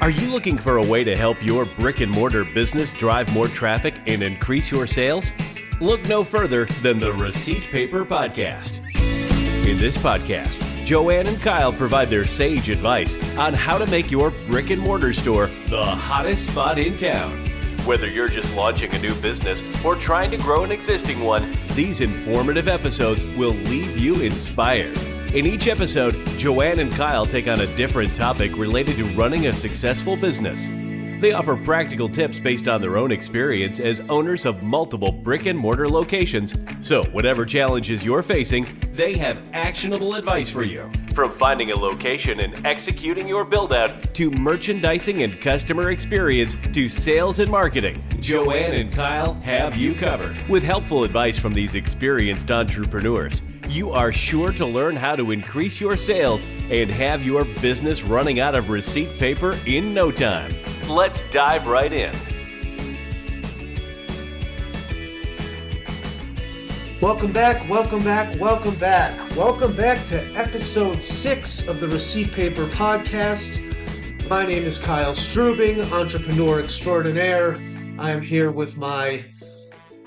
Are you looking for a way to help your brick-and-mortar business drive more traffic and increase your sales? Look no further than the Receipt Paper Podcast. In this podcast, Joanne and Kyle provide their sage advice on how to make your brick-and-mortar store the hottest spot in town. Whether you're just launching a new business or trying to grow an existing one, these informative episodes will leave you inspired. In each episode, Joanne and Kyle take on a different topic related to running a successful business. They offer practical tips based on their own experience as owners of multiple brick-and-mortar locations. So whatever challenges you're facing, they have actionable advice for you. From finding a location and executing your build-out, to merchandising and customer experience, to sales and marketing, Joanne and Kyle have you covered. With helpful advice from these experienced entrepreneurs, you are sure to learn how to increase your sales and have your business running out of receipt paper in no time. Let's dive right in. Welcome back to episode 6 of the Receipt Paper Podcast. My name is Kyle Strubing, entrepreneur extraordinaire. I am here with my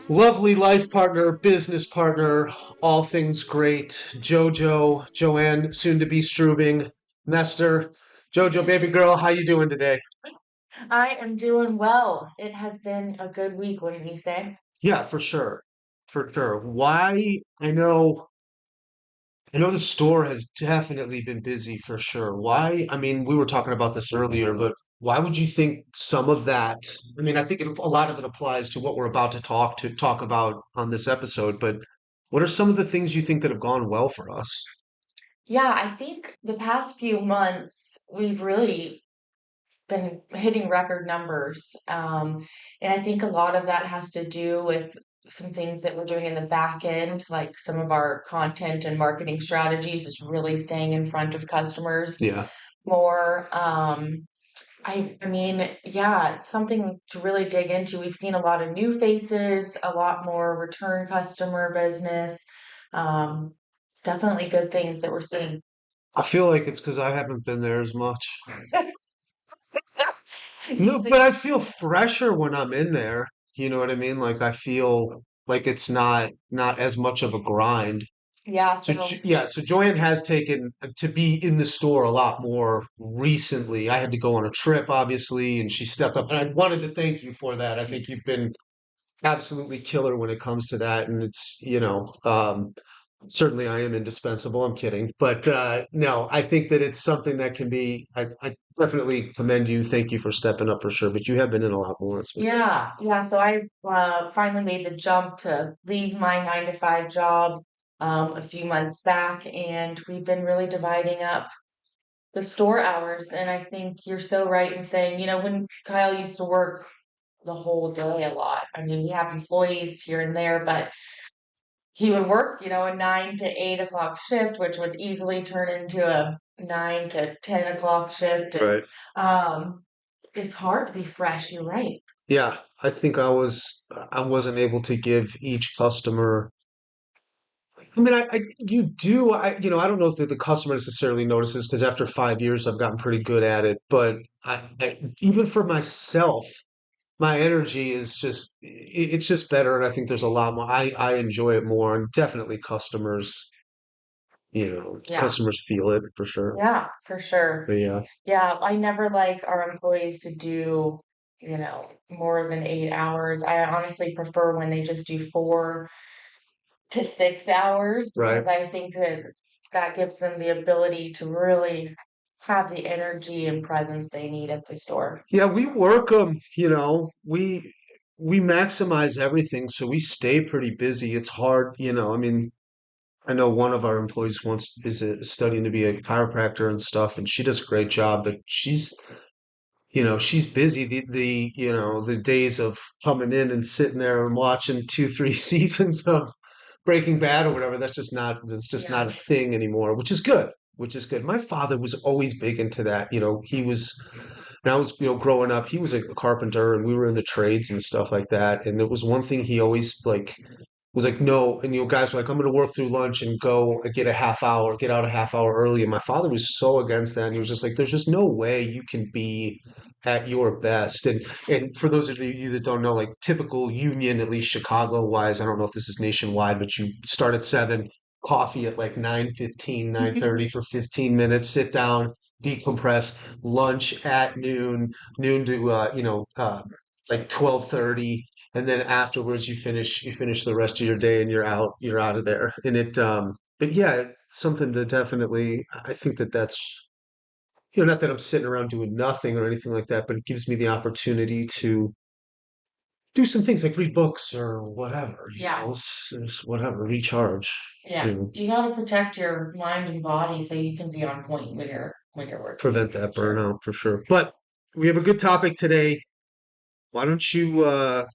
lovely life partner, business partner, all things great, Joanne, soon to be Strubing, Nestor. Jojo, baby girl, how you doing today? I am doing well. It has been a good week, wouldn't you say? Yeah, for sure. For sure. Why? I know the store has definitely been busy for sure. Why? I mean, we were talking about this earlier, but why would you think some of that? I mean, I think a lot of it applies to what we're about to talk about on this episode, but what are some of the things you think that have gone well for us? Yeah, I think the past few months we've really been hitting record numbers. And I think a lot of that has to do with some things that we're doing in the back end, like some of our content and marketing strategies is really staying in front of customers Yeah. more. I mean, yeah, it's something to really dig into. We've seen a lot of new faces, a lot more return customer business. Um, Definitely good things that we're seeing. I feel like it's because I haven't been there as much. You No, think- but I feel fresher when I'm in there. You know what I mean? Like I feel like it's not as much of a grind. Yeah, So so so Joanne has taken to be in the store a lot more recently. I had to go on a trip, obviously, and she stepped up. And I wanted to thank you for that. I think you've been absolutely killer when it comes to that. And it's, certainly I am indispensable. I'm kidding. But no, I think that it's something that can be, I definitely commend you. Thank you for stepping up for sure. But you have been in a lot more. yeah. So I finally made the jump to leave my 9 to 5 job a few months back, and we've been really dividing up the store hours. And I think you're so right in saying, when Kyle used to work the whole day a lot. I mean, we have employees here and there, but he would work, a 9 to 8 o'clock shift, which would easily turn into a 9 to 10 o'clock shift. And Right. it's hard to be fresh. You're right. Yeah, I think I wasn't able to give each customer. I mean, you do, I don't know if the customer necessarily notices because after 5 years, I've gotten pretty good at it. But even for myself, my energy is it's just better. And I think there's a lot more, I enjoy it more. And definitely Yeah. customers feel it for sure. Yeah, for sure. But yeah, Yeah, I never like our employees to do, more than 8 hours. I honestly prefer when they just do 4 to 6 hours right. because I think that gives them the ability to really have the energy and presence they need at the store. Yeah, we work them, we maximize everything. So we stay pretty busy. It's hard, I mean, I know one of our employees is studying to be a chiropractor and stuff, and she does a great job, but she's busy. The days of coming in and sitting there and watching 2, 3 seasons of Breaking Bad or whatever, that's just not a thing anymore, which is good. Which is good. My father was always big into that. When I was, growing up, he was a carpenter and we were in the trades and stuff like that. And there was one thing he always was like, no. And guys were like, I'm going to work through lunch and go get out a half hour early. And my father was so against that. And he was just like, there's just no way you can be at your best. And for those of you that don't know, like typical union, at least Chicago wise, I don't know if this is nationwide, but you start at 7, coffee at like 9:15, 9:30 for 15 minutes, sit down, decompress, lunch at noon to like 12:30, and then afterwards you finish the rest of your day and you're out of there. And but yeah, something to definitely, I think that's, not that I'm sitting around doing nothing or anything like that, but it gives me the opportunity to do some things like read books or whatever, Yeah. whatever, recharge. Yeah. You got to protect your mind and body so you can be on point when you're working. Prevent that Sure. burnout for sure. But we have a good topic today. Why don't you,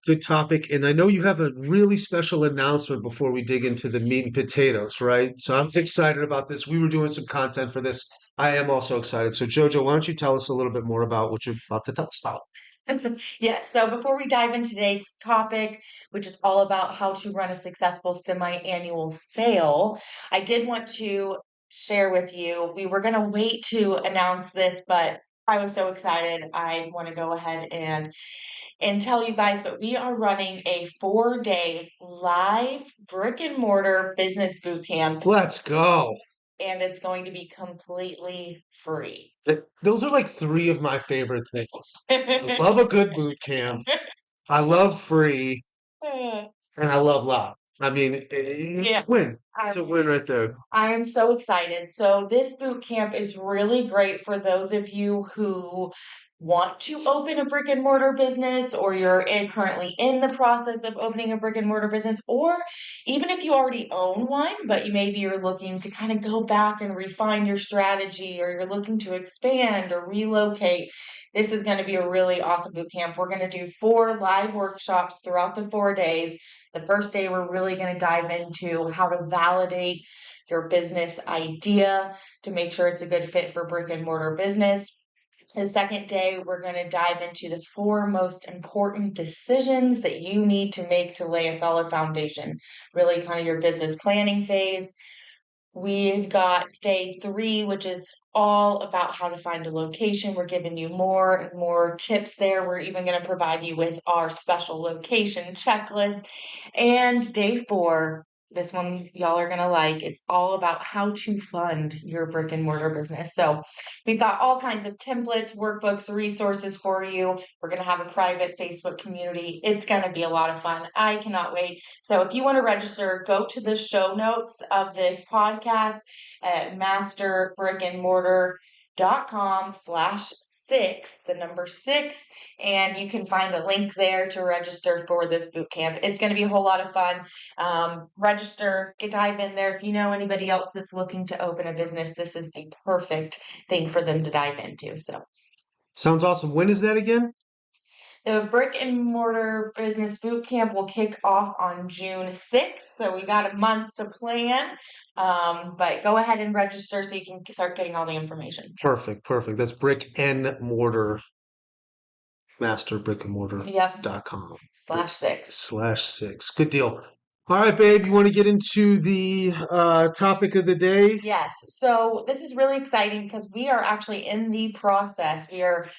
good topic. And I know you have a really special announcement before we dig into the meat and potatoes, right? So I'm excited about this. We were doing some content for this. I am also excited. So Jojo, why don't you tell us a little bit more about what you're about to tell us about? Yes, so before we dive into today's topic, which is all about how to run a successful semi-annual sale, I did want to share with you. We were going to wait to announce this, but I was so excited. I want to go ahead and tell you guys, but we are running a 4-day live brick and mortar business boot camp, Let's go. and it's going to be completely free. Those are like three of my favorite things. I love a good boot camp. I love free, and I love loud. I mean, it's Yeah. a win. It's a win right there. I am so excited. So this boot camp is really great for those of you who want to open a brick and mortar business, or currently in the process of opening a brick and mortar business, or even if you already own one, but maybe you're looking to kind of go back and refine your strategy, or you're looking to expand or relocate. This is going to be a really awesome boot camp. We're going to do 4 live workshops throughout the 4 days. The first day, we're really going to dive into how to validate your business idea to make sure it's a good fit for brick and mortar business. The second day, we're going to dive into the 4 most important decisions that you need to make to lay a solid foundation, really kind of your business planning phase. We've got day 3, which is all about how to find a location. We're giving you more and more tips there. We're even going to provide you with our special location checklist. And day 4, this one y'all are going to like. It's all about how to fund your brick and mortar business. So we've got all kinds of templates, workbooks, resources for you. We're going to have a private Facebook community. It's going to be a lot of fun. I cannot wait. So if you want to register, go to the show notes of this podcast at masterbrickandmortar.com/6, the number 6, and you can find the link there to register for this boot camp. It's going to be a whole lot of fun. Register, dive in there. If you know anybody else that's looking to open a business, this is the perfect thing for them to dive into. So Sounds awesome. When is that again? the brick and mortar business boot camp will kick off on June 6th. So we got a month to plan. But go ahead and register so you can start getting all the information. Perfect. That's brick and mortar, masterbrickandmortar.com. Yep. /6. /6. Good deal. All right, babe, you want to get into the topic of the day? Yes. So this is really exciting because we are actually in the process. We are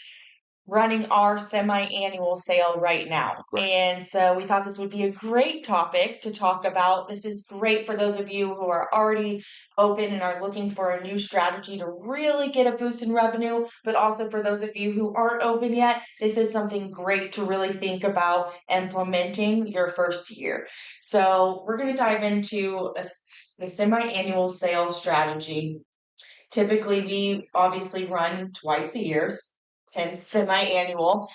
running our semi-annual sale right now. Right. And so we thought this would be a great topic to talk about. This is great for those of you who are already open and are looking for a new strategy to really get a boost in revenue, but also for those of you who aren't open yet, this is something great to really think about implementing your first year. So we're going to dive into the semi-annual sales strategy. Typically, we obviously run twice a year, hence semi-annual.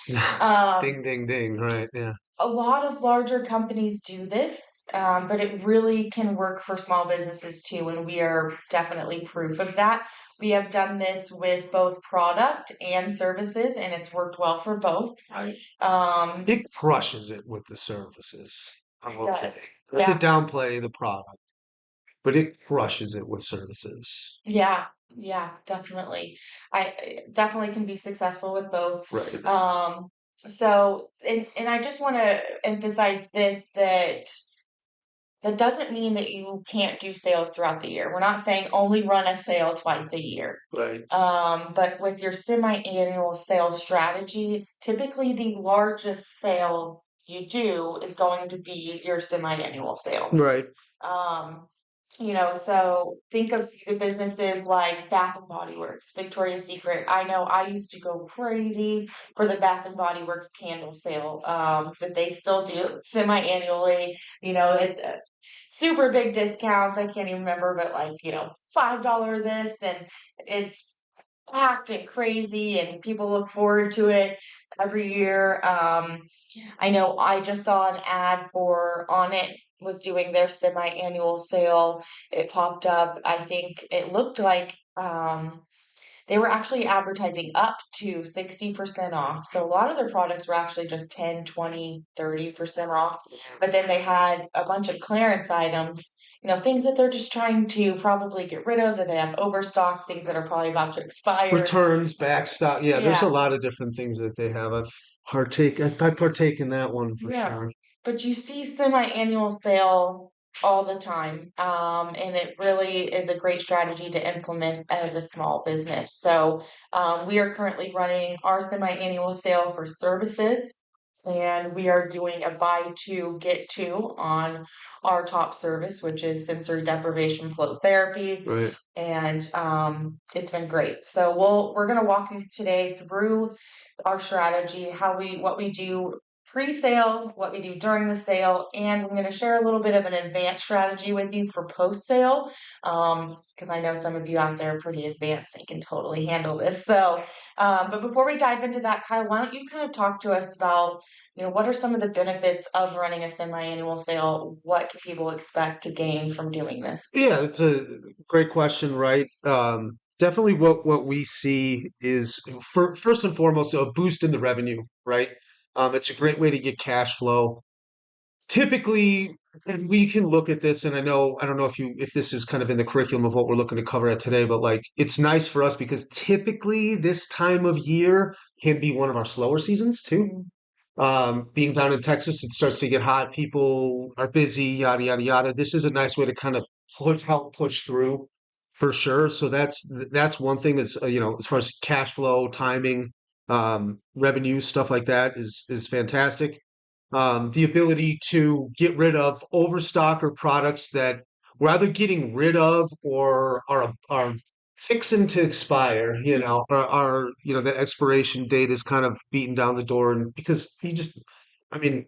Ding, ding, ding. Right. Yeah. A lot of larger companies do this, but it really can work for small businesses too, and we are definitely proof of that. We have done this with both product and services, and it's worked well for both. Right. Um, It crushes it with the services. I will say. does. Not Yeah. to downplay the product, but it crushes it with services. Yeah, definitely. I definitely can be successful with both. Right. So, and I just want to emphasize this, that that doesn't mean that you can't do sales throughout the year. We're not saying only run a sale twice a year. Right. But with your semi-annual sales strategy, typically the largest sale you do is going to be your semi-annual sale. Right. Um, so think of the businesses like Bath and Body Works, Victoria's Secret. I know I used to go crazy for the Bath and Body Works candle sale, that they still do semi-annually. It's super big discounts. I can't even remember, but like, $5 this, and it's packed and crazy, and people look forward to it every year. I know I just saw an ad for On It was doing their semi-annual sale. It popped up. I think it looked like they were actually advertising up to 60% off. So a lot of their products were actually just 10, 20, 30% off. But then they had a bunch of clearance items, things that they're just trying to probably get rid of, that they have overstock, things that are probably about to expire. Returns, backstop. Yeah, there's a Yeah. lot of different things that they have. I partake in that one for Yeah. sure. But you see semi-annual sale all the time. And it really is a great strategy to implement as a small business. So we are currently running our semi-annual sale for services. And we are doing a buy two, get two on our top service, which is sensory deprivation flow therapy. Right. And it's been great. So we're gonna walk you today through our strategy, what we do pre-sale, what we do during the sale, and I'm going to share a little bit of an advanced strategy with you for post-sale, because I know some of you out there are pretty advanced and can totally handle this. So, but before we dive into that, Kyle, why don't you kind of talk to us about, what are some of the benefits of running a semi-annual sale? What can people expect to gain from doing this? Yeah, it's a great question, right? Definitely what we see is first and foremost a boost in the revenue, right? It's a great way to get cash flow. Typically, and we can look at this, and I don't know if this is kind of in the curriculum of what we're looking to cover at today, but like it's nice for us because typically this time of year can be one of our slower seasons too. Being down in Texas, it starts to get hot. People are busy, yada yada yada. This is a nice way to kind of help push through for sure. So that's one thing. Is as far as cash flow, timing, revenue, stuff like that is fantastic. The ability to get rid of overstock or products that we're either getting rid of or are fixing to expire, that expiration date is kind of beaten down the door. And because I mean,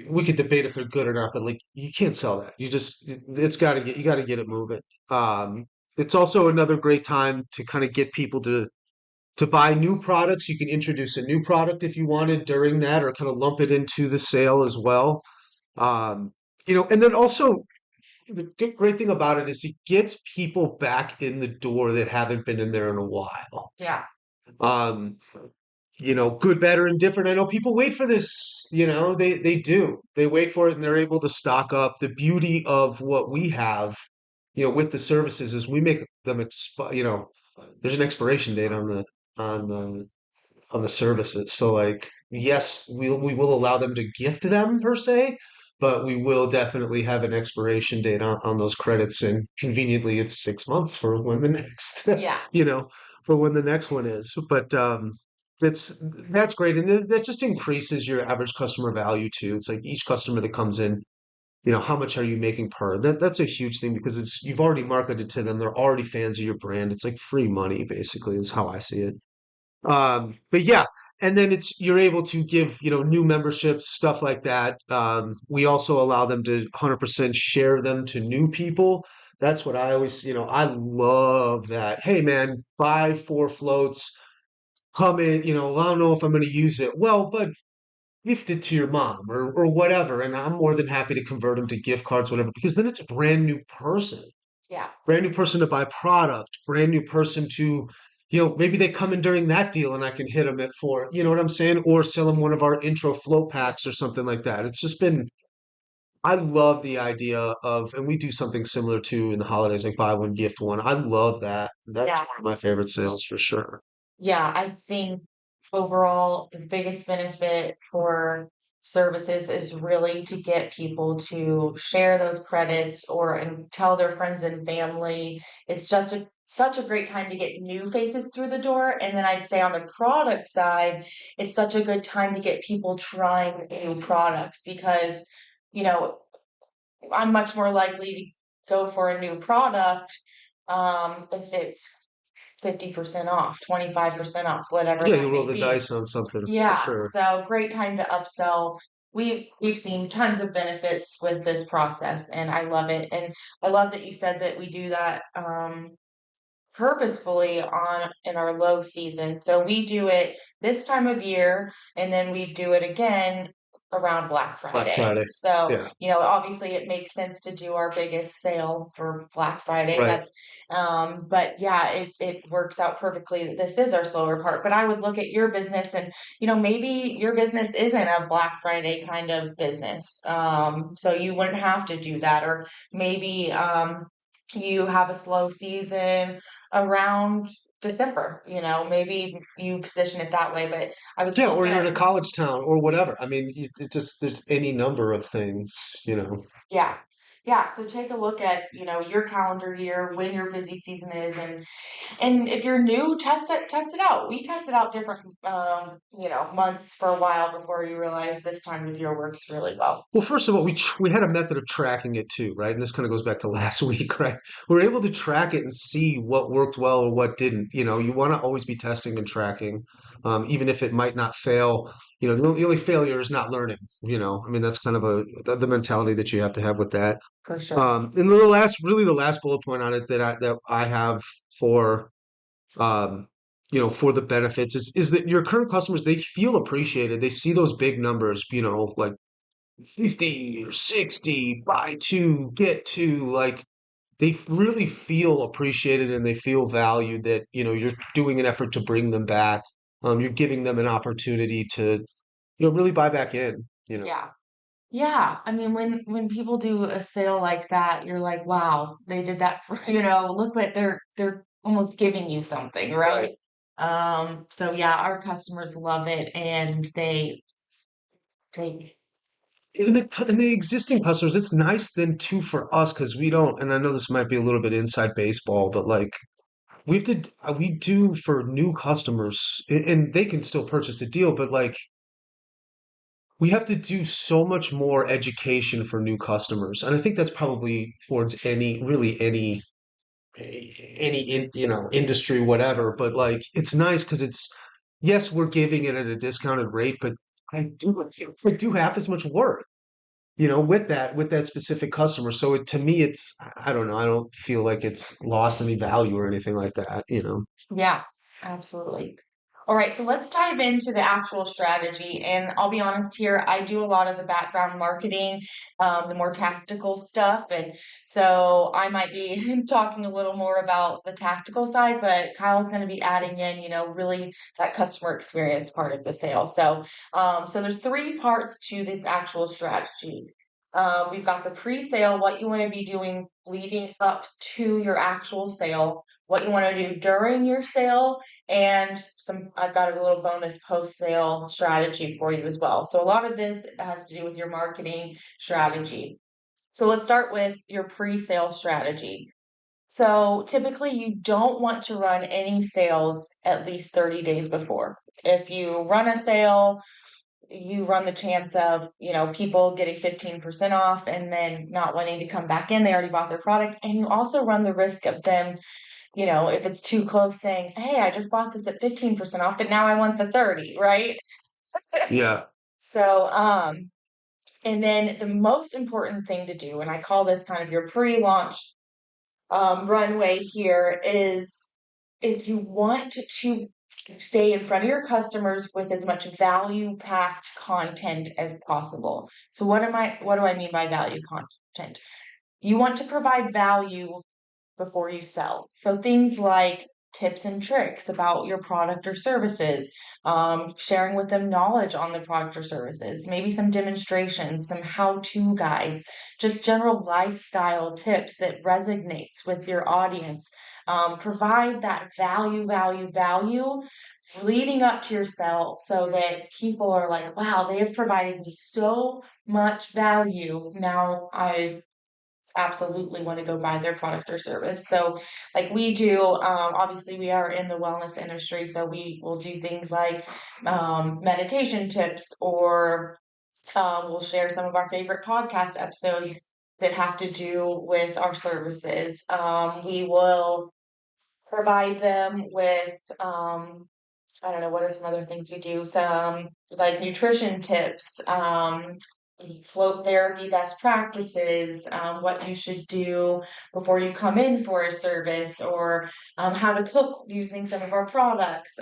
we could debate if they're good or not, but like you can't sell that. You got to get it moving. It's also another great time to kind of get people to buy new products. You can introduce a new product if you wanted during that, or kind of lump it into the sale as well. And then also the great thing about it is it gets people back in the door that haven't been in there in a while. Yeah. Um, Good, better, and different. I know people wait for this. They do. They wait for it, and they're able to stock up. The beauty of what we have, with the services is we make them there's an expiration date on the on the services. So like, yes, we will allow them to gift them per se, but we will definitely have an expiration date on those credits. And conveniently, it's 6 months for when the next, Yeah. for when the next one is. But that's great, and that just increases your average customer value too. It's like each customer that comes in. How much are you making per? That's a huge thing because you've already marketed to them. They're already fans of your brand. It's like free money, basically, is how I see it. But yeah, and then you're able to give, new memberships, stuff like that. We also allow them to 100% share them to new people. That's what I always, I love that. Hey man, buy 4 floats, come in, I don't know if I'm going to use it. Well, but gift it to your mom or whatever. And I'm more than happy to convert them to gift cards, whatever, because then it's a brand new person, Yeah. brand new person to buy product, brand new person to, maybe they come in during that deal and I can hit them at 4, you know what I'm saying? Or sell them one of our intro float packs or something like that. It's just been, I love the idea of, and we do something similar to in the holidays, like buy one, gift one. I love that. That's Yeah. one of my favorite sales for sure. Yeah, I think overall the biggest benefit for services is really to get people to share those credits and tell their friends and family. It's just such a great time to get new faces through the door. And then I'd say on the product side, it's such a good time to get people trying new products because, you know, I'm much more likely to go for a new product if it's 50% off, 25% off, whatever Yeah, that you roll may the be. dice on something for Yeah, sure. so great time to upsell. We've seen tons of benefits with this process, and I love it. And I love that you said that we do that purposefully on in our low season. So we do it this time of year, and then we do it again around Black Black Friday. Friday. So, Yeah, obviously it makes sense to do our biggest sale for Black Friday. right. But yeah, it works out perfectly that this is our slower part. But I would look at your business and, maybe your business isn't a Black Friday kind of business. So you wouldn't have to do that. Or maybe, you have a slow season around December, maybe you position it that way, but I would Yeah, look or you're in at, a college town or whatever. I mean, it just there's any number of things. yeah. Yeah, so take a look at, your calendar year, when your busy season is, and if you're new, test it out. We tested out different months for a while before you realize this time of year works really well. Well, first of all, we had a method of tracking it too, right? And this kind of goes back to last week, right? We're able to track it and see what worked well or what didn't. You want to always be testing and tracking, even if it might not fail. The only failure is not learning. I mean, that's kind of the mentality that you have to have with that. For sure. And really the last bullet point on it that I have for for the benefits is that your current customers, they feel appreciated. They see those big numbers, like 50 or 60, buy two, get two. Like they really feel appreciated and they feel valued that, you're doing an effort to bring them back. You're giving them an opportunity to, really buy back in. Yeah. Yeah, I mean, when people do a sale like that, you're like, wow, they did that for, look what they're almost giving you something, Right. right? So yeah, our customers love it and they And the existing customers, it's nice then too for us because we don't, and I know this might be a little bit inside baseball, but like we do for new customers, and they can still purchase the deal, but like we have to do so much more education for new customers, and I think that's probably towards any industry, whatever. But like it's nice because yes, we're giving it at a discounted rate, but I do half as much work with that specific customer. So to me, I don't know. I don't feel like it's lost any value or anything like that. Yeah, absolutely. All right, so let's dive into the actual strategy. And I'll be honest here, I do a lot of the background marketing, the more tactical stuff. And so I might be talking a little more about the tactical side, but Kyle's going to be adding in, really that customer experience part of the sale. So there's three parts to this actual strategy. We've got the pre-sale, what you want to be doing leading up to your actual sale, what you want to do during your sale, and I've got a little bonus post-sale strategy for you as well. So a lot of this has to do with your marketing strategy. So let's start with your pre-sale strategy. So typically you don't want to run any sales at least 30 days before. If you run a sale, you run the chance of, people getting 15% off and then not wanting to come back in. They already bought their product. And you also run the risk of them, if it's too close saying, hey, I just bought this at 15% off, but now I want the 30, right? Yeah. So, and then the most important thing to do, and I call this kind of your pre-launch runway here, is you want to stay in front of your customers with as much value-packed content as possible. So what do I mean by value content? You want to provide value before you sell. So things like tips and tricks about your product or services, sharing with them knowledge on the product or services, maybe some demonstrations, some how-to guides, just general lifestyle tips that resonates with your audience. Provide that value leading up to your sale so that people are like, wow, they have provided me so much value. Now I absolutely want to go buy their product or service. So, like we do, obviously, we are in the wellness industry, so we will do things like meditation tips, or we'll share some of our favorite podcast episodes that have to do with our services. We will provide them with I don't know, what are some other things we do? Some like nutrition tips, float therapy best practices, what you should do before you come in for a service, or how to cook using some of our products.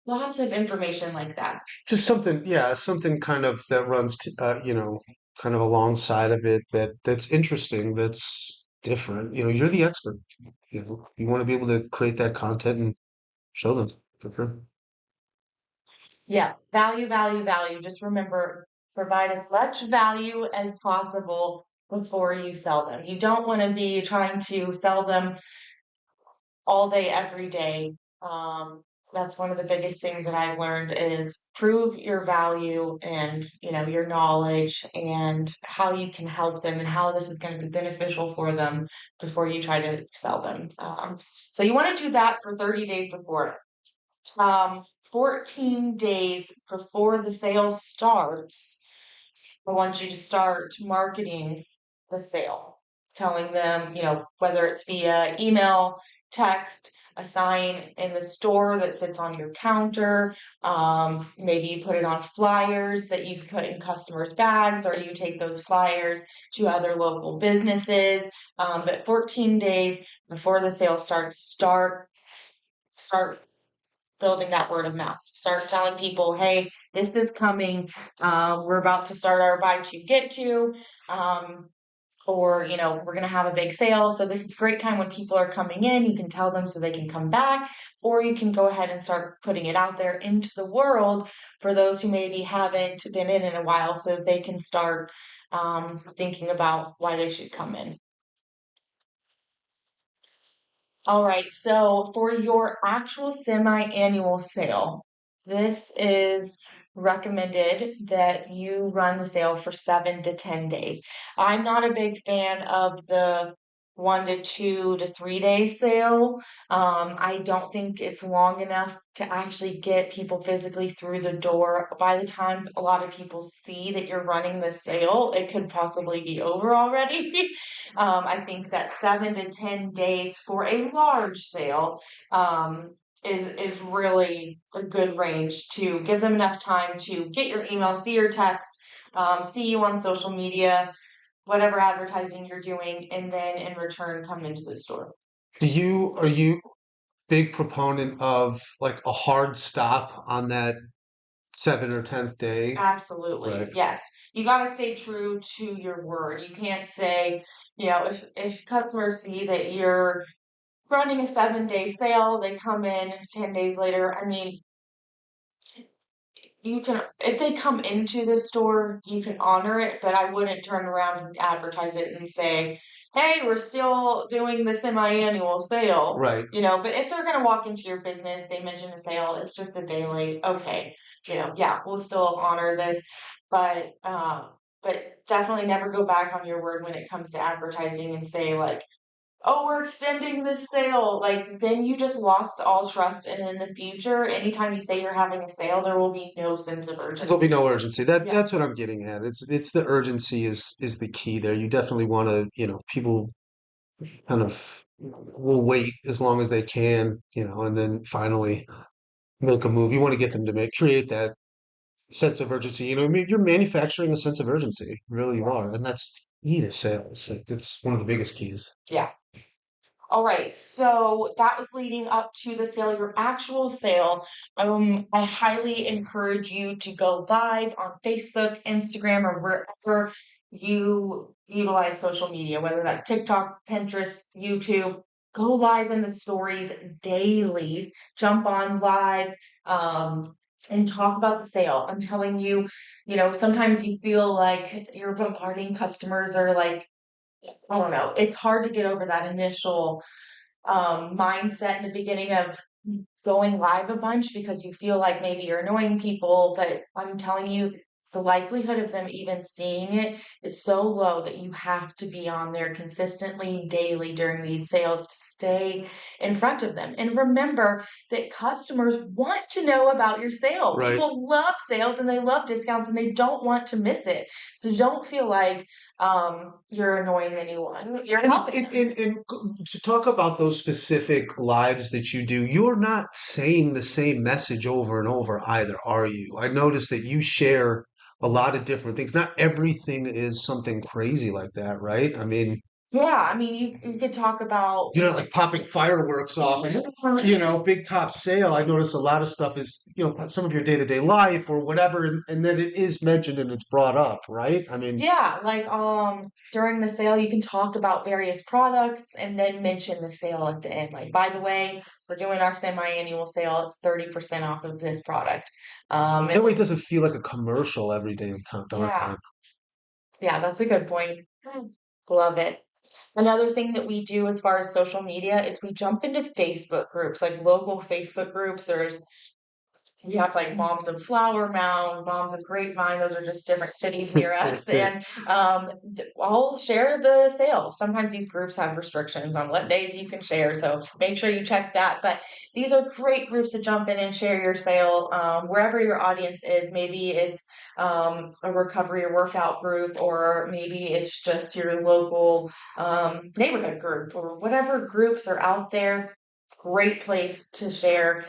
Lots of information like that. Just something, yeah, something kind of that runs, kind of alongside of it that's interesting, that's different. You're the expert. You want to be able to create that content and show them for sure. Yeah, value. Just remember, provide as much value as possible before you sell them. You don't want to be trying to sell them all day, every day. That's one of the biggest things that I've learned is prove your value and, your knowledge and how you can help them and how this is going to be beneficial for them before you try to sell them. So you want to do that for 30 days before. 14 days before the sale starts, I want you to start marketing the sale, telling them, whether it's via email, text, a sign in the store that sits on your counter. Maybe you put it on flyers that you put in customers' bags, or you take those flyers to other local businesses. But 14 days before the sale starts, start building that word of mouth. Start telling people, hey, this is coming. We're about to start our buy two, get two. Or, we're going to have a big sale. So this is a great time when people are coming in. You can tell them so they can come back, or you can go ahead and start putting it out there into the world for those who maybe haven't been in a while, so they can start thinking about why they should come in. All right, so for your actual semi-annual sale, this is recommended that you run the sale for 7 to 10 days. I'm not a big fan of the 1 to 2 to 3 day sale. I don't think it's long enough to actually get people physically through the door. By the time a lot of people see that you're running the sale, it could possibly be over already. I think that 7 to 10 days for a large sale is really a good range to give them enough time to get your email, see your text, see you on social media, whatever advertising you're doing, and then in return come into the store. Are you big proponent of like a hard stop on that 7th or 10th day? Absolutely. Right. Yes. You got to stay true to your word. You can't say, if customers see that you're running a 7 day sale, they come in 10 days later. I mean, you can, if they come into the store, you can honor it, but I wouldn't turn around and advertise it and say, hey, we're still doing the semi-annual sale. Right. But if they're going to walk into your business, they mention a sale, it's just a day late. Okay. Yeah, we'll still honor this, but definitely never go back on your word when it comes to advertising and say like, oh, we're extending this sale. Like, then you just lost all trust. And in the future, anytime you say you're having a sale, there will be no sense of There'll be urgency. no urgency. That Yeah. that's what I'm getting at. It's the urgency is the key there. You definitely want to, people kind of will wait as long as they can, and then finally make a move. You want to get them to create that sense of urgency. I mean, you're manufacturing a sense of urgency, really you are, and that's key to sales. It's one of the biggest keys. Yeah. All right, so that was leading up to the sale, your actual sale. I highly encourage you to go live on Facebook, Instagram, or wherever you utilize social media, whether that's TikTok, Pinterest, YouTube. Go live in the stories daily. Jump on live, and talk about the sale. I'm telling you, sometimes you feel like you're bombarding customers, or like, I don't know, it's hard to get over that initial mindset in the beginning of going live a bunch because you feel like maybe you're annoying people, but I'm telling you, the likelihood of them even seeing it is so low that you have to be on there consistently, daily during these sales to stay in front of them. And remember that customers want to know about your sale. Right. People love sales and they love discounts and they don't want to miss it. So don't feel like you're annoying anyone. You're helping them. And to talk about those specific lives that you do, you're not saying the same message over and over either, are you? I noticed that you share a lot of different things. Not everything is something crazy like that, right? I mean, Yeah, I mean, you could talk about you're not like popping fireworks off and, big top sale. I notice a lot of stuff is, some of your day-to-day life or whatever, and then it is mentioned and it's brought up, right? I mean, yeah, like during the sale you can talk about various products and then mention the sale at the end. Like, by the way, we're doing our semi-annual sale. It's 30% off of this product. that way it doesn't feel like a commercial every day darn Yeah, time. yeah, that's a good point. Love it. Another thing that we do as far as social media is we jump into Facebook groups, like local Facebook groups. We have like Moms of Flower Mound, Moms of Grapevine. Those are just different cities near us, and I'll share the sale. Sometimes these groups have restrictions on what days you can share, so make sure you check that. But these are great groups to jump in and share your sale wherever your audience is. Maybe it's a recovery or workout group, or maybe it's just your local neighborhood group, or whatever groups are out there. Great place to share.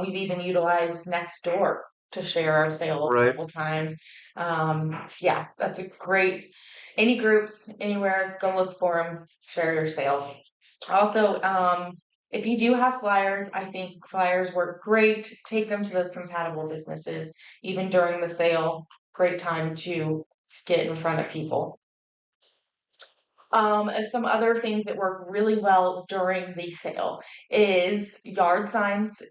We've even utilized Nextdoor to share our sale a Right. couple times. Yeah, that's a great. Any groups, anywhere, go look for them. Share your sale. Also, if you do have flyers, I think flyers work great. Take them to those compatible businesses, even during the sale. Great time to get in front of people. As some other things that work really well during the sale is yard signs.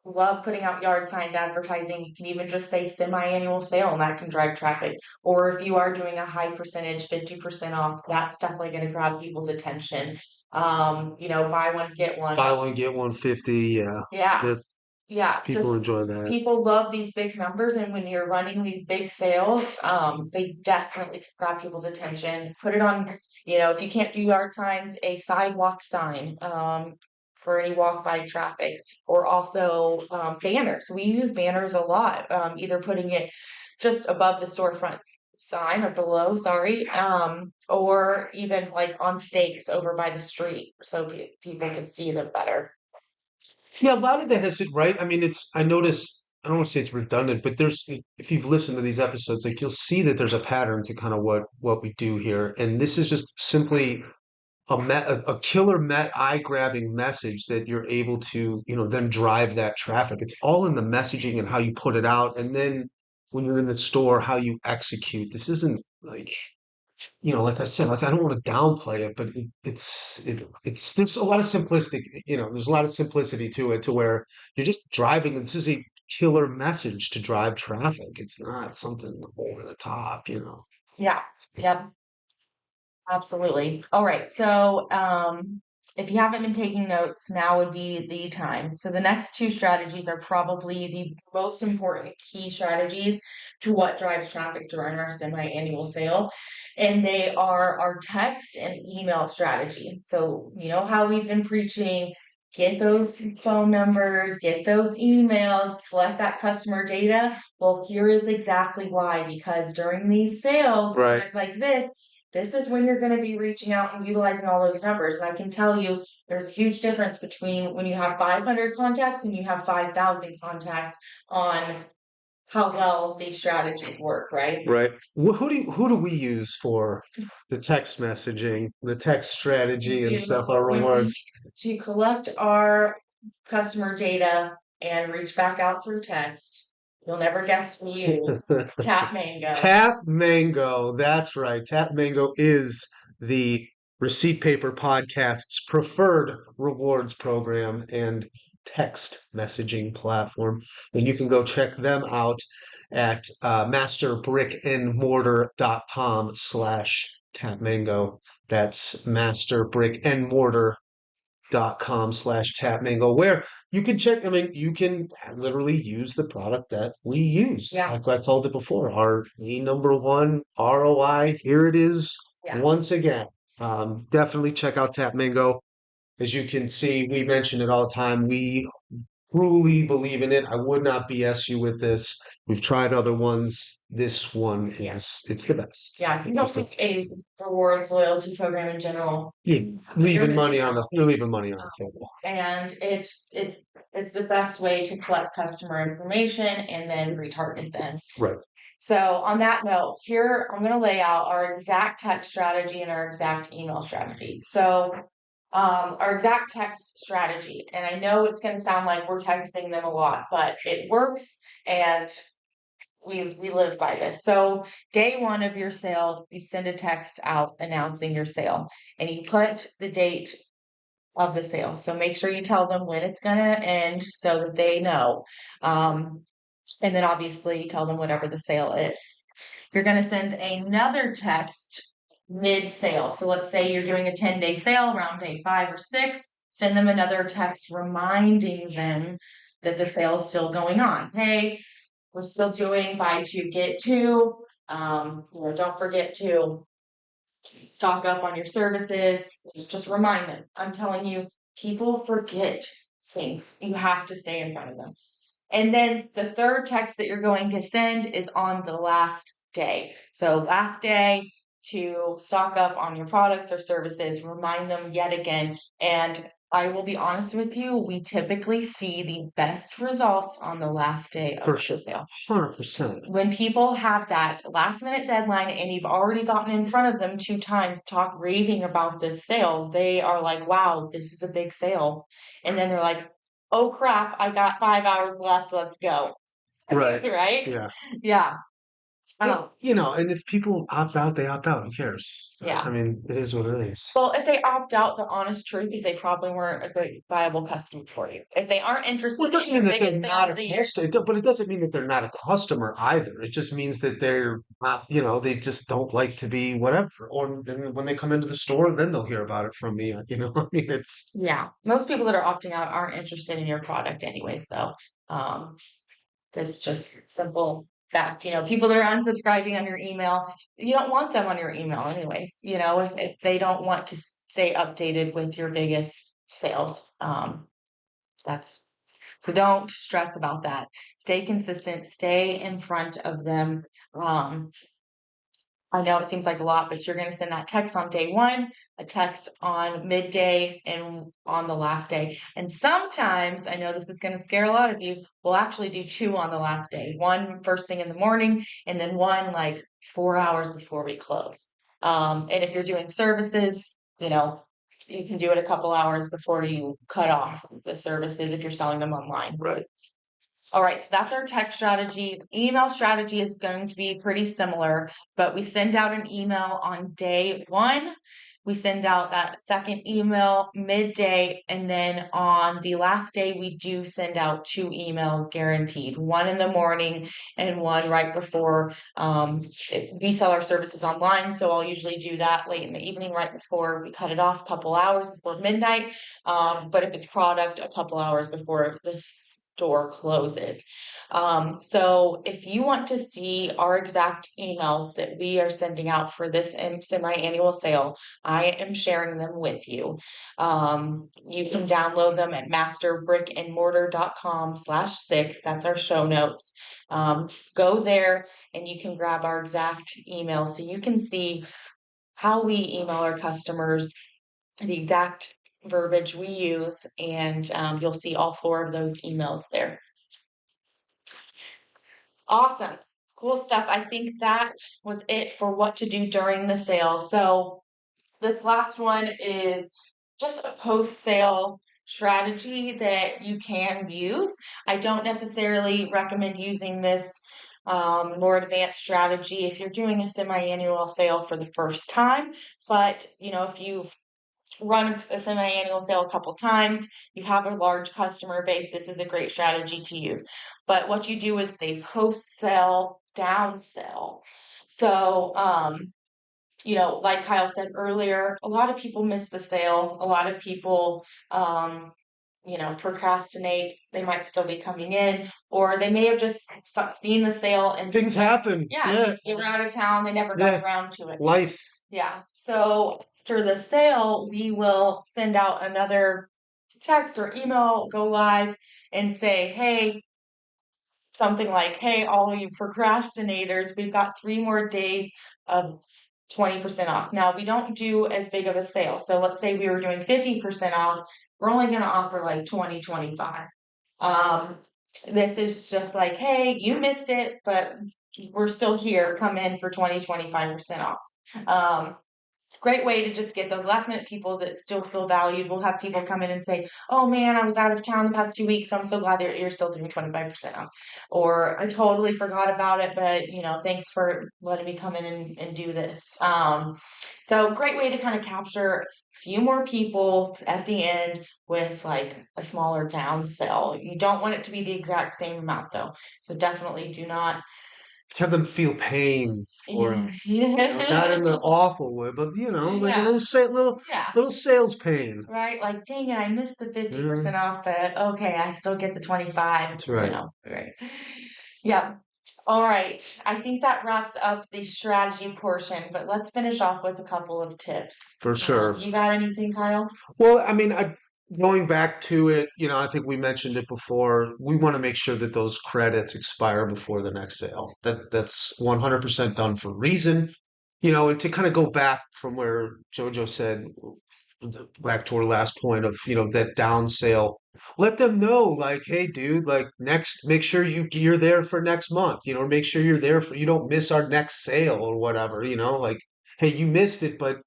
Love putting out yard signs advertising. You can even just say semi-annual sale and that can drive traffic. Or if you are doing a high percentage, 50% off, that's definitely going to grab people's attention. Buy one, get one. Buy one, get one 50. Yeah. Yeah. That Yeah, people just enjoy that. people love these big numbers, and when you're running these big sales, they definitely can grab people's attention. Put it on, if you can't do yard signs, a sidewalk sign, for any walk by traffic, or also banners. We use banners a lot, either putting it just above the storefront sign or below, sorry, or even like on stakes over by the street so people can see them better. Yeah, a lot of that has it right. I mean, I notice, I don't want to say it's redundant, but if you've listened to these episodes, like you'll see that there's a pattern to kind of what we do here. And this is just simply a killer eye grabbing message that you're able to, then drive that traffic. It's all in the messaging and how you put it out. And then when you're in the store, how you execute. This isn't like, like I said, like I don't want to downplay it, but it's there's a lot of simplistic, there's a lot of simplicity to it to where you're just driving. And this is a killer message to drive traffic. It's not something over the top. Yeah. Yep. Absolutely. All right. So, if you haven't been taking notes, now would be the time. So, the next two strategies are probably the most important key strategies to what drives traffic during our semi-annual sale. And they are our text and email strategy. So, you know how we've been preaching, get those phone numbers, get those emails, collect that customer data. Well, here is exactly why, because during these sales, Right. times like this is when you're going to be reaching out and utilizing all those numbers. And I can tell you there's a huge difference between when you have 500 contacts and you have 5,000 contacts on how well these strategies work, right? Right. Who do we use for the text messaging, the text strategy and stuff, our rewards? To collect our customer data and reach back out through text. You'll never guess we use Tap Mango. Tap Mango, that's right. Tap Mango is the Receipt Paper Podcast's preferred rewards program and text messaging platform. And you can go check them out at masterbrickandmortar.com/tapmango. That's masterbrickandmortar brick-and-mortar.com/tapmango, where you can check. I mean, you can literally use the product that we use. Yeah. Like I called it before, our number one ROI. Here it is Yeah. once again. Definitely check out Tap Mango. As you can see, we mention it all the time. We truly believe in it. I would not BS you with this. We've tried other ones. This one is it's the best. Yeah, if you don't think a rewards loyalty program in general, You're leaving money on the table. and it's the best way to collect customer information and then retarget them. Right. So on that note, here I'm going to lay out our exact text strategy and our exact email strategy. So our exact text strategy, and I know it's going to sound like we're texting them a lot, but it works, and we live by this. So day one of your sale, you send a text out announcing your sale, and you put the date of the sale. So make sure you tell them when it's going to end so that they know. And then obviously tell them whatever the sale is. You're going to send another text mid-sale. So let's say you're doing a 10-day sale around day 5 or 6. Send them another text reminding them that the sale is still going on. Hey, we're still doing buy two, get two. Don't forget to stock up on your services. Just remind them. I'm telling you, people forget things. You have to stay in front of them. And then the third text that you're going to send is on the last day. So last day to stock up on your products or services, remind them yet again. And I will be honest with you, we typically see the best results on the last day of the sale. 100%. When people have that last minute deadline and you've already gotten in front of them 2 times, talk raving about this sale, they are like, wow, this is a big sale. And then they're like, oh crap, I got 5 hours left, let's go. Right. Right? Yeah. Yeah. And if people opt out, they opt out. Who cares? Yeah. I mean, it is what it is. Well, if they opt out, the honest truth is they probably weren't a good viable customer for you. If they aren't interested Well, it doesn't in mean your that they're biggest not sales a a year. customer, but it doesn't mean that they're not a customer either. It just means that they're not, they just don't like to be whatever. Or then when they come into the store, then they'll hear about it from me. I mean, it's Yeah. Most people that are opting out aren't interested in your product anyways, though. That's just simple fact. People that are unsubscribing on your email, you don't want them on your email anyways. If they don't want to stay updated with your biggest sales, that's so don't stress about that. Stay consistent, stay in front of them. I know it seems like a lot, but you're going to send that text on day 1, a text on midday, and on the last day. And sometimes, I know this is going to scare a lot of you, we'll actually do 2 on the last day. 1 first thing in the morning, and then 1 like 4 hours before we close. And if you're doing services, you can do it a couple hours before you cut off the services if you're selling them online. right. All right, so that's our text strategy. Email strategy is going to be pretty similar, but we send out an email on day 1. We send out that second email midday, and then on the last day, we do send out 2 emails guaranteed, 1 in the morning and 1 right before. We sell our services online, so I'll usually do that late in the evening, right before we cut it off, a couple hours before midnight. But if it's product, a couple hours before the store closes. So if you want to see our exact emails that we are sending out for this semi-annual sale, I am sharing them with you. You can download them at masterbrickandmortar.com/6. That's our show notes. Go there and you can grab our exact email so you can see how we email our customers, the exact verbiage we use, and you'll see all 4 of those emails there. Awesome. Cool stuff. I think that was it for what to do during the sale. So this last one is just a post-sale strategy that you can use. I don't necessarily recommend using this more advanced strategy if you're doing a semi-annual sale for the first time. But, if you've run a semi-annual sale a couple times, you have a large customer base, this is a great strategy to use. But what you do is they post-sell, down-sell. So like Kyle said earlier, a lot of people miss the sale. A lot of people, procrastinate. They might still be coming in, or they may have just seen the sale and Things happen. yeah, they were out of town. They never got around to it. Life. Yeah. So after the sale, we will send out another text or email, go live and say, hey, something like, hey, all you procrastinators, we've got 3 more days of 20% off. Now, we don't do as big of a sale. So let's say we were doing 50% off. We're only going to offer like 20, 25. This is just like, hey, you missed it, but we're still here. Come in for 20, 25% off. Great way to just get those last minute people that still feel valued. We'll have people come in and say, oh man, I was out of town the past 2 weeks, so I'm so glad that you're still doing 25% off. Or I totally forgot about it, but thanks for letting me come in and do this. So great way to kind of capture a few more people at the end with like a smaller down sell. You don't want it to be the exact same amount though. So definitely do not have them feel pain, or not in the awful way, but like a Yeah. little sales pain. Right? Like, dang it, I missed the 50% off, but okay, I still get the 25, That's right. Right. Yeah. All right. I think that wraps up the strategy portion, but let's finish off with a couple of tips. For sure. You got anything, Kyle? Well, I mean, going back to it, I think we mentioned it before. We want to make sure that those credits expire before the next sale. That's 100% done for a reason. And to kind of go back from where Jojo said, back to our last point of, that down sale, let them know, like, hey, dude, like make sure you're there for next month, or make sure you're there you don't miss our next sale or whatever, like, hey, you missed it, but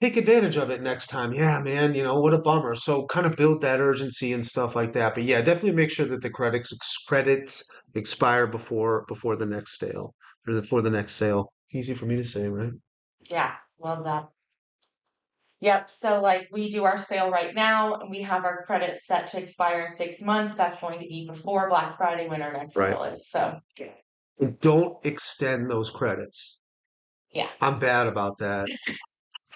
take advantage of it next time. Yeah, man, what a bummer. So kind of build that urgency and stuff like that. But yeah, definitely make sure that the credits expire before the next sale, or before the next sale. Easy for me to say, right? Yeah, love that. Yep. So like we do our sale right now, and we have our credits set to expire in 6 months. That's going to be before Black Friday when our next sale is. So And don't extend those credits. yeah. I'm bad about that.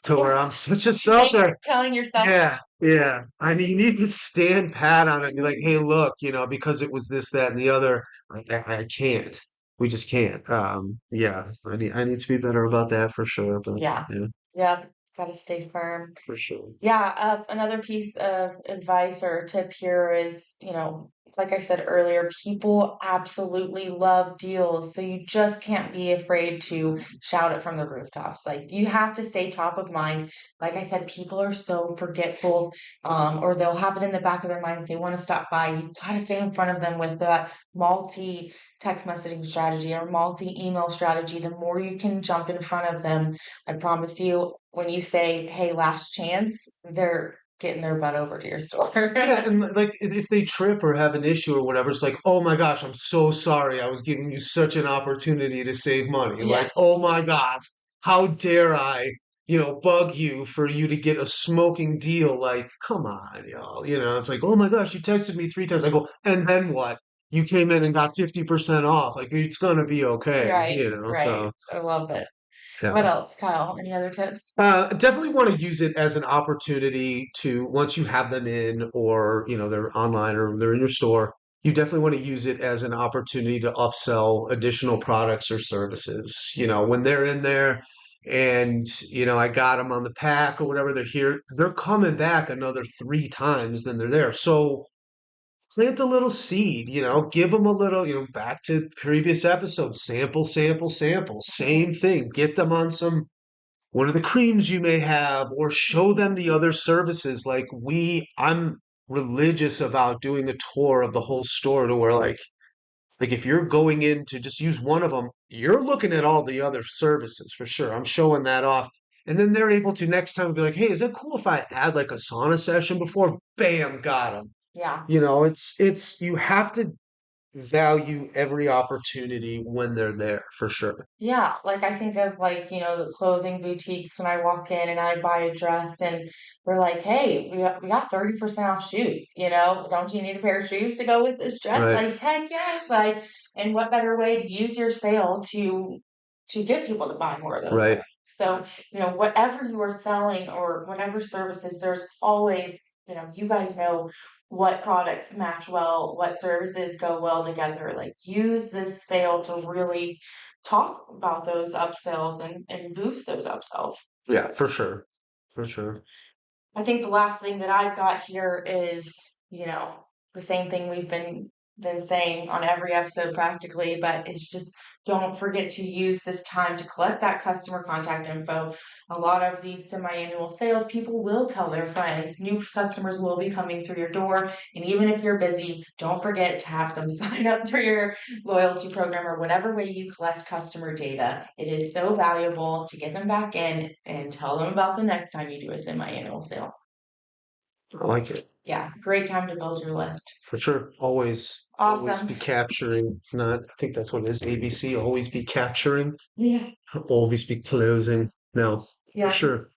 To where I'm such a sucker. Telling yourself. Yeah. I mean, you need to stand pat on it and be like, hey, look, because it was this, that, and the other, I can't. We just can't. Yeah, I need to be better about that for sure. But Yeah. Yep. Got to stay firm. for sure. Yeah. Another piece of advice or tip here is, like I said earlier, people absolutely love deals. So you just can't be afraid to shout it from the rooftops. Like you have to stay top of mind. Like I said, people are so forgetful, or they'll have it in the back of their mind if they want to stop by. You got to stay in front of them with that multi text messaging strategy or multi email strategy. The more you can jump in front of them, I promise you, when you say, hey, last chance, they're getting their butt over to your store. Yeah, and like if they trip or have an issue or whatever, it's like, oh my gosh, I'm so sorry. I was giving you such an opportunity to save money. Yeah. Like, oh my gosh, how dare I, bug you for you to get a smoking deal? Like, come on, y'all. It's like, oh my gosh, you texted me 3 times. I go, and then what? You came in and got 50% off. Like, it's gonna be okay. Right. So I love it. yeah. What else, Kyle? Any other tips? Definitely want to use it as an opportunity to, once you have them in, or they're online or they're in your store, you definitely want to use it as an opportunity to upsell additional products or services. When they're in there and I got them on the pack or whatever, they're coming back another 3 times than they're there. So plant a little seed, give them a little, back to previous episodes, sample, sample, sample, same thing. Get them on one of the creams you may have, or show them the other services. Like I'm religious about doing a tour of the whole store, to where like if you're going in to just use one of them, you're looking at all the other services for sure. I'm showing that off. And then they're able to next time be like, hey, is it cool if I add like a sauna session before? Bam, got them. Yeah. It's you have to value every opportunity when they're there for sure. Yeah, like I think of like, the clothing boutiques when I walk in and I buy a dress and we're like, hey, we got 30% off shoes, don't you need a pair of shoes to go with this dress? Right. Like, heck yes. Like, and what better way to use your sale to get people to buy more of those? Right. So, whatever you are selling or whatever services, there's always, you guys know what products match well, what services go well together. Like, use this sale to really talk about those upsells and boost those upsells. Yeah, for sure. For sure. I think the last thing that I've got here is, the same thing we've been saying on every episode practically, but it's just don't forget to use this time to collect that customer contact info. A lot of these semi-annual sales, people will tell their friends. New customers will be coming through your door, and even if you're busy, don't forget to have them sign up for your loyalty program or whatever way you collect customer data. It is so valuable to get them back in and tell them about the next time you do a semi-annual sale. I like it. Yeah, great time to build your list. For sure. Always Awesome. be capturing. Not, I think that's what it is. ABC. Always be capturing. Yeah. Always be closing. No, Yeah. for sure.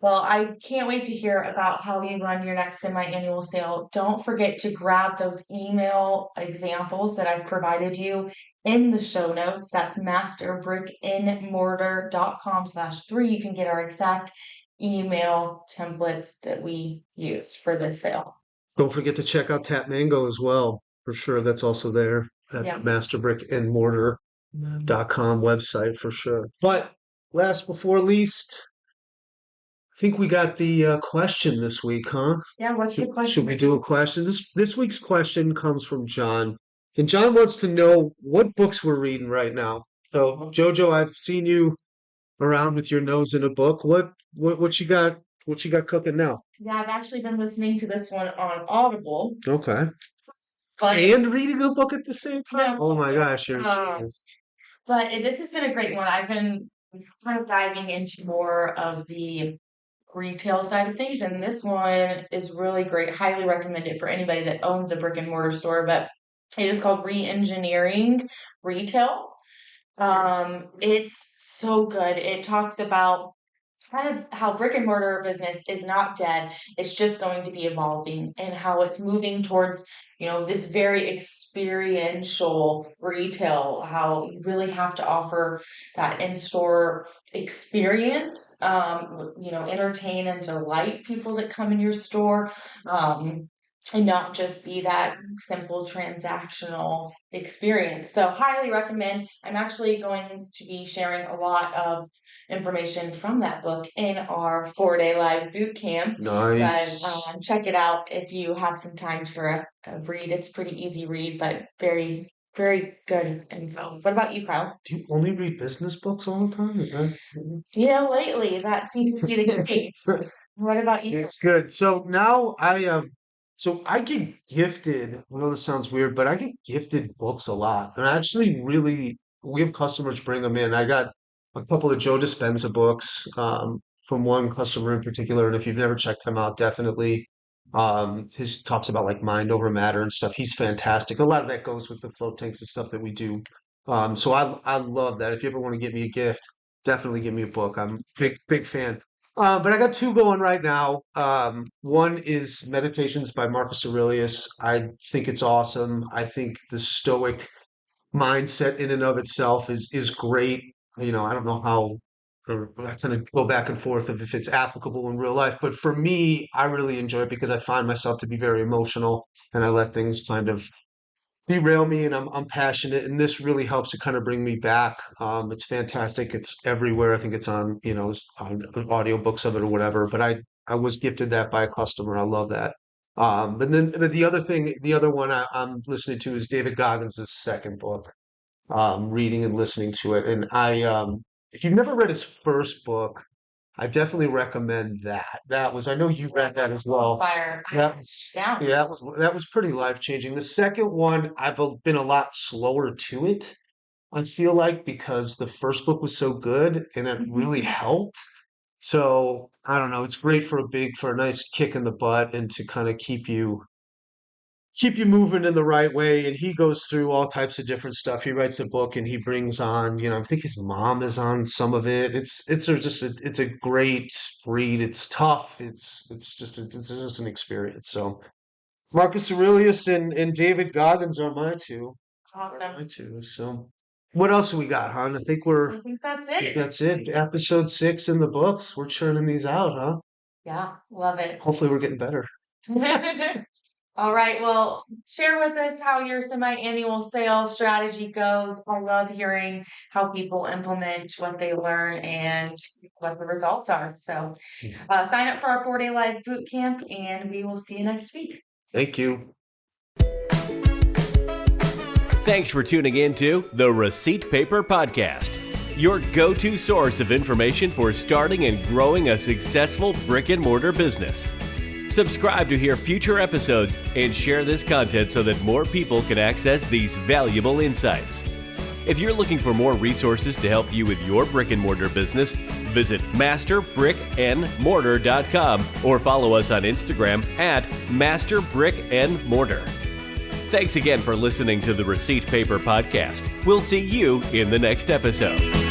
Well, I can't wait to hear about how you run your next semi-annual sale. Don't forget to grab those email examples that I've provided you in the show notes. That's masterbrickandmortar.com/3. You can get our exact email templates that we used for this sale. Don't forget to check out Tap Mango as well. For sure. That's also there at Yeah. masterbrickandmortar.com website for sure. But last before least, I think we got the question this week, huh? Yeah, what's the question? Should we do a question? This week's question comes from John, and John wants to know what books we're reading right now. So, Jojo, I've seen you around with your nose in a book. What you got? What you got cooking now? Yeah, I've actually been listening to this one on Audible, Okay, but and reading a book at the same time. no, Oh my gosh, you're a uh, genius. but this has been a great one. I've been kind of diving into more of the retail side of things, and this one is really great. Highly recommend it for anybody that owns a brick and mortar store, but it is called Re-Engineering Retail. It's so good. It talks about kind of how brick and mortar business is not dead. It's just going to be evolving and how it's moving towards, this very experiential retail, how you really have to offer that in-store experience, entertain and delight people that come in your store. And not just be that simple transactional experience. So highly recommend. I'm actually going to be sharing a lot of information from that book in our 4-day live boot camp. Nice. But check it out if you have some time for a read. It's a pretty easy read, but very, very good info. What about you, Kyle? Do you only read business books all the time? Is that? Lately that seems to be the case. What about you? It's good. So now I get gifted. I know this sounds weird, but I get gifted books a lot. And I actually really we have customers bring them in. I got a couple of Joe Dispenza books from one customer in particular, and if you've never checked him out, definitely. His talks about like mind over matter and stuff. He's fantastic. A lot of that goes with the float tanks and stuff that we do. So I love that. If you ever want to get me a gift, definitely give me a book. I'm a big fan. But I got two going right now. One is Meditations by Marcus Aurelius. I think it's awesome. I think the Stoic mindset in and of itself is great. I don't know how, or I kind of go back and forth of if it's applicable in real life, but for me, I really enjoy it because I find myself to be very emotional and I let things kind of derail me, and I'm passionate, and this really helps to kind of bring me back. It's fantastic. It's everywhere. I think it's on, on audiobooks of it or whatever. But I was gifted that by a customer. I love that. But the other one I'm listening to is David Goggins' second book. Reading and listening to it, and if you've never read his first book, I definitely recommend that. I know you read that as well. Fire. Yeah, that was pretty life-changing. The second one, I've been a lot slower to it, I feel like, because the first book was so good and it really helped. So I don't know, it's great for a nice kick in the butt and to kind of keep you moving in the right way. And he goes through all types of different stuff. He writes a book and he brings on, I think his mom is on some of it. It's a great read. It's tough. It's just an experience. So Marcus Aurelius and David Goggins are my two. Awesome. So What else we got, hon? I think that's it. That's it. Episode 6 in the books. We're churning these out, huh? Yeah, love it. Hopefully we're getting better. All right. Well, share with us how your semi-annual sales strategy goes. I love hearing how people implement what they learn and what the results are. So, sign up for our 4-day live boot camp, and we will see you next week. Thank you. Thanks for tuning in to the Receipt Paper Podcast, your go-to source of information for starting and growing a successful brick-and-mortar business. Subscribe to hear future episodes and share this content so that more people can access these valuable insights. If you're looking for more resources to help you with your brick-and-mortar business, visit masterbrickandmortar.com or follow us on Instagram at masterbrickandmortar. Thanks again for listening to the Receipt Paper Podcast. We'll see you in the next episode.